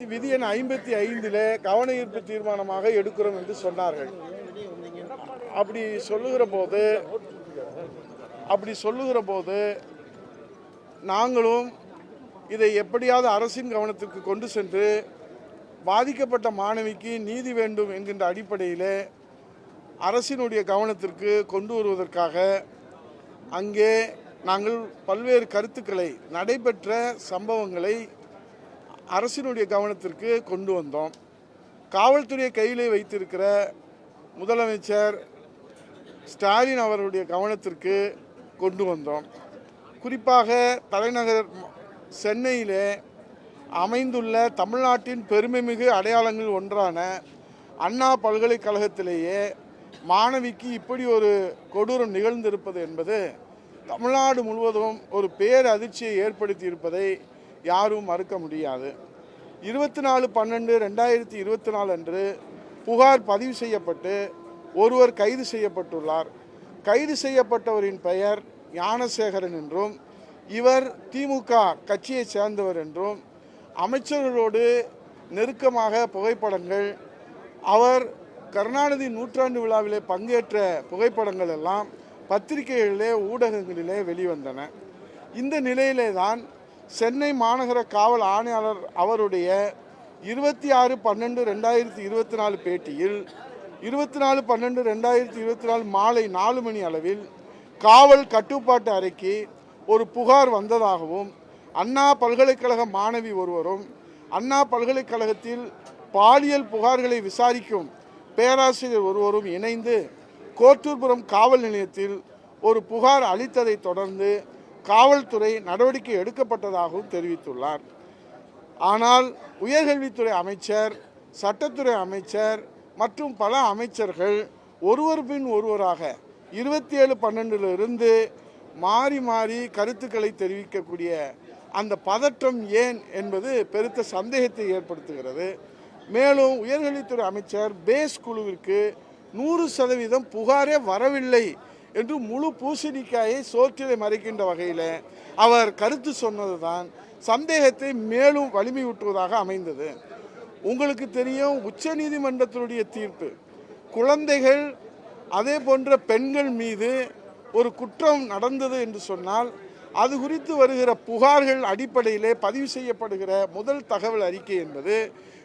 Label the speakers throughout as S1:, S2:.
S1: விதி எண் 55 கவன ஈர்ப்பு தீர்மானமாக எடுக்கிறோம் என்று சொன்னார்கள். அப்படி சொல்லுகிற போது நாங்களும் இதை எப்படியாவது அரசின் கவனத்திற்கு கொண்டு சென்று பாதிக்கப்பட்ட மாணவிக்கு நீதி வேண்டும் என்கின்ற அடிப்படையில் அரசினுடைய கவனத்திற்கு கொண்டு வருவதற்காக அங்கே நாங்கள் பல்வேறு கருத்துக்களை நடைபெற்ற சம்பவங்களை அரசினுடைய கவனத்திற்கு கொண்டு வந்தோம். காவல்துறை கையிலே வைத்திருக்கிற முதலமைச்சர் ஸ்டாலின் அவருடைய கவனத்திற்கு கொண்டு வந்தோம். குறிப்பாக தலைநகர் சென்னையிலே அமைந்துள்ள தமிழ்நாட்டின் பெருமைமிகு அடையாளங்கள் ஒன்றான அண்ணா பல்கலைக்கழகத்திலேயே மாணவிக்கு இப்படி ஒரு கொடூரம் நிகழ்ந்திருப்பது என்பது தமிழ்நாடு முழுவதும் ஒரு பேரதிர்ச்சியை ஏற்படுத்தி இருப்பதை யாரும் மறுக்க முடியாது. 24/12/2024 அன்று புகார் பதிவு செய்யப்பட்டு ஒருவர் கைது செய்யப்பட்டுள்ளார். கைது செய்யப்பட்டவரின் பெயர் ஞானசேகரன் என்றும் இவர் திமுக கட்சியை சேர்ந்தவர் என்றும் அமைச்சர்களோடு நெருக்கமாக புகைப்படங்கள், அவர் கருணாநிதி நூற்றாண்டு விழாவிலே பங்கேற்ற புகைப்படங்கள் எல்லாம் பத்திரிகைகளிலே ஊடகங்களிலே வெளிவந்தன. இந்த நிலையிலே தான் சென்னை மாநகர காவல் ஆணையாளர் அவருடைய 26/12/2024 பேட்டியில் 24/12/2024 மாலை 4 மணி அளவில் காவல் கட்டுப்பாட்டு அறைக்கு ஒரு புகார் வந்ததாகவும் அண்ணா பல்கலைக்கழக மாணவி ஒருவரும் அண்ணா பல்கலைக்கழகத்தில் பாலியல் புகார்களை விசாரிக்கும் பேராசிரியர் ஒருவரும் இணைந்து கோட்டூர்புரம் காவல் நிலையத்தில் ஒரு புகார் அளித்ததை தொடர்ந்து காவல்துறை நடவடிக்கை எடுக்கப்பட்டதாகவும் தெரிவித்துள்ளார். ஆனால் உயர்கல்வித்துறை அமைச்சர், சட்டத்துறை அமைச்சர் மற்றும் பல அமைச்சர்கள் ஒருவர் பின் ஒருவராக 27/12 மாறி மாறி கருத்துக்களை தெரிவிக்கக்கூடிய அந்த பதற்றம் ஏன் என்பது பெருத்த சந்தேகத்தை ஏற்படுத்துகிறது. மேலும் உயர்கல்வித்துறை அமைச்சர் பேஸ் குழுவிற்கு 100% புகாரே வரவில்லை என்று முழு பூசணிக்காயை சோற்றிலை மறைக்கின்ற வகையில் அவர் கருத்து சொன்னதுதான் சந்தேகத்தை மேலும் வலிமையூட்டுவதாக அமைந்தது. உங்களுக்கு தெரியும், உச்சநீதிமன்றத்தினுடைய தீர்ப்பு குழந்தைகள் அதே போன்ற பெண்கள் மீது ஒரு குற்றம் நடந்தது என்று சொன்னால் அது குறித்து வருகிற புகார்கள் அடிப்படையிலே பதிவு செய்யப்படுகிற முதல் தகவல் அறிக்கை என்பது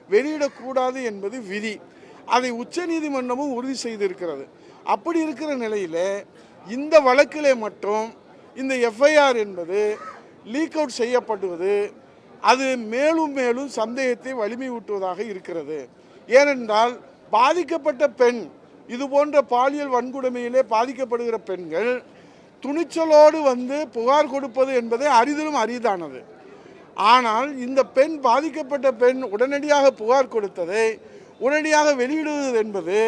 S1: வெளியிடக்கூடாது என்பது விதி. அதை உச்சநீதிமன்றமும் உறுதி செய்திருக்கிறது. அப்படி இருக்கிற நிலையில் இந்த வழக்கிலே மட்டும் இந்த எஃப்ஐஆர் என்பது லீக் அவுட் செய்யப்படுவது அது மேலும் மேலும் சந்தேகத்தை வலிமையூட்டுவதாக இருக்கிறது. ஏனென்றால் பாதிக்கப்பட்ட பெண், இது போன்ற பாலியல் வன்கொடுமையிலே பாதிக்கப்படுகிற பெண்கள் துணிச்சலோடு வந்து புகார் கொடுப்பது என்பதை அரிதிலும் அரிதானது. ஆனால் இந்த பெண், பாதிக்கப்பட்ட பெண் உடனடியாக புகார் கொடுத்ததை உடனடியாக வெளியிடுவது என்பது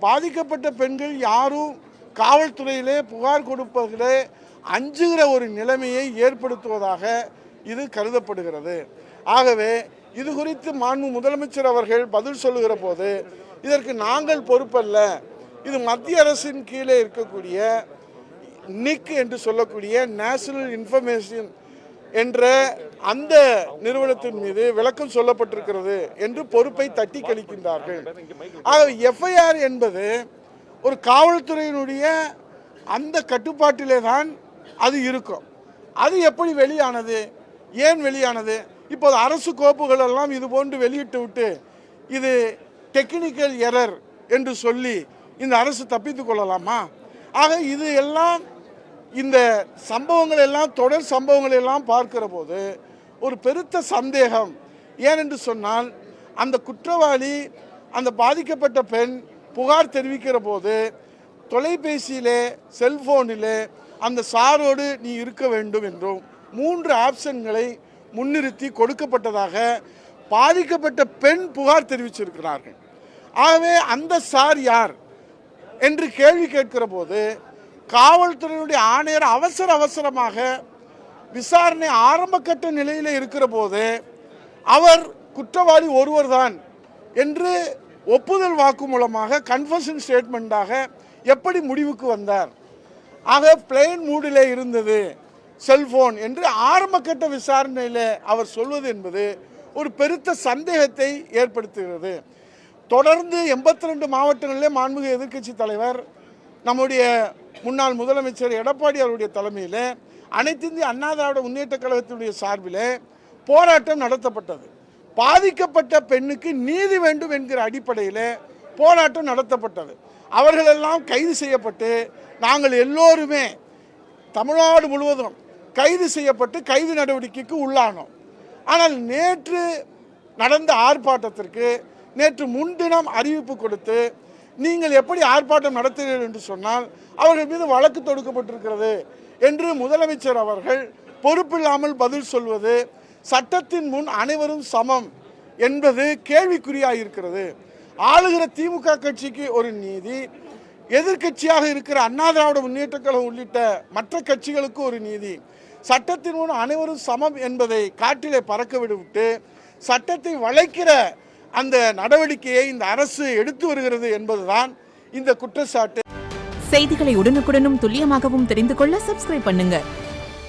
S1: பாதிக்கப்பட்ட பெண்கள் யாரும் காவல்துறையிலே புகார் கொடுப்பதிலே அஞ்சுகிற ஒரு நிலைமையை ஏற்படுத்துவதாக இது கருதப்படுகிறது. ஆகவே இது குறித்து மாண்பு முதலமைச்சர் அவர்கள் பதில் சொல்லுகிற போது இதற்கு நாங்கள் பொறுப்பல்ல, இது மத்திய அரசின் கீழே இருக்கக்கூடிய நிக் என்று சொல்லக்கூடிய நேஷனல் இன்ஃபர்மேஷன் என்ற அந்த நிறுவனத்தின் மீது விளக்கம் சொல்லப்பட்டிருக்கிறது என்று பொறுப்பை தட்டி கழிக்கின்றார்கள். ஆகவே எஃப்ஐஆர் என்பது ஒரு காவல்துறையினுடைய அந்த கட்டுப்பாட்டிலே தான் அது இருக்கும். அது எப்படி வெளியானது, ஏன் வெளியானது? இப்போது அரசு கோப்புகள் எல்லாம் இது போன்று வெளியிட்டு விட்டு இது டெக்னிக்கல் எரர் என்று சொல்லி இந்த அரசு தப்பித்துக் கொள்ளலாமா? ஆக இது எல்லாம், இந்த சம்பவங்கள் எல்லாம், தொடர் சம்பவங்கள் எல்லாம் பார்க்கிற போது ஒரு பெருத்த சந்தேகம். ஏனென்று சொன்னால் அந்த குற்றவாளி, அந்த பாதிக்கப்பட்ட பெண் புகார் தெரிவிக்கிற போது தொலைபேசியிலே, செல்போனிலே அந்த சாரோடு நீ இருக்க வேண்டும் என்றும் 3 ஆப்ஷன்களை முன்னிறுத்தி கொடுக்கப்பட்டதாக பாதிக்கப்பட்ட பெண் புகார் தெரிவிச்சிருக்கிறார்கள். ஆகவே அந்த சார் யார் என்று கேள்வி கேட்கிற போது காவல்துறையினுடைய ஆணையர் அவசரமாக விசாரணை ஆரம்பகட்ட நிலையில் இருக்கிற போது அவர் குற்றவாளி ஒருவர்தான் என்று ஒப்புதல் வாக்கு மூலமாக கன்ஃபெஷன் ஸ்டேட்மெண்டாக எப்படி முடிவுக்கு வந்தார்? ஆக பிளெயின் மூடிலே இருந்தது செல்போன் என்று ஆரம்பகட்ட விசாரணையில் அவர் சொல்வது என்பது ஒரு பெருத்த சந்தேகத்தை ஏற்படுத்துகிறது. தொடர்ந்து 82 மாவட்டங்களிலே மாண்புமிகு எதிர்க்கட்சி தலைவர் நம்முடைய முன்னாள் முதலமைச்சர் எடப்பாடி அவருடைய தலைமையில் அனைத்து இந்திய அண்ணா திராவிட முன்னேற்ற கழகத்தினுடைய சார்பில் போராட்டம் நடத்தப்பட்டது. பாதிக்கப்பட்ட பெண்ணுக்கு நீதி வேண்டும் என்கிற அடிப்படையில் போராட்டம் நடத்தப்பட்டது. அவர்களெல்லாம் கைது செய்யப்பட்டு நாங்கள் எல்லோருமே தமிழ்நாடு முழுவதும் கைது செய்யப்பட்டு கைது நடவடிக்கைக்கு உள்ளானோம். ஆனால் நேற்று நடந்த ஆர்ப்பாட்டத்திற்கு நேற்று முன்தினம் அறிவிப்பு கொடுத்து நீங்கள் எப்படி ஆர்ப்பாட்டம் நடத்துகிறீர்கள் என்று சொன்னால் அவர்கள் மீது வழக்கு தொடுக்கப்பட்டிருக்கிறது என்று முதலமைச்சர் அவர்கள் பொறுப்பில்லாமல் பதில் சொல்வது சட்டத்தின் முன் அனைவரும் சமம் என்பது கேள்விக்குறியாயிருக்கிறது. ஆளுகிற திமுக கட்சிக்கு ஒரு நீதி, எதிர்க்கட்சியாக இருக்கிற அண்ணா திராவிட முன்னேற்ற கழகம் உள்ளிட்ட மற்ற கட்சிகளுக்கு ஒரு நீதி, சட்டத்தின் முன் அனைவரும் சமம் என்பதை காற்றிலே பறக்க விட்டு சட்டத்தை வளைக்கிற அந்த நடவடிக்கையை இந்த அரசு எடுத்து வருகிறது என்பதுதான் இந்த குற்றச்சாட்டு.
S2: செய்திகளை உடனுக்குடனும் துல்லியமாகவும் தெரிந்து கொள்ள சப்ஸ்கிரைப் பண்ணுங்க.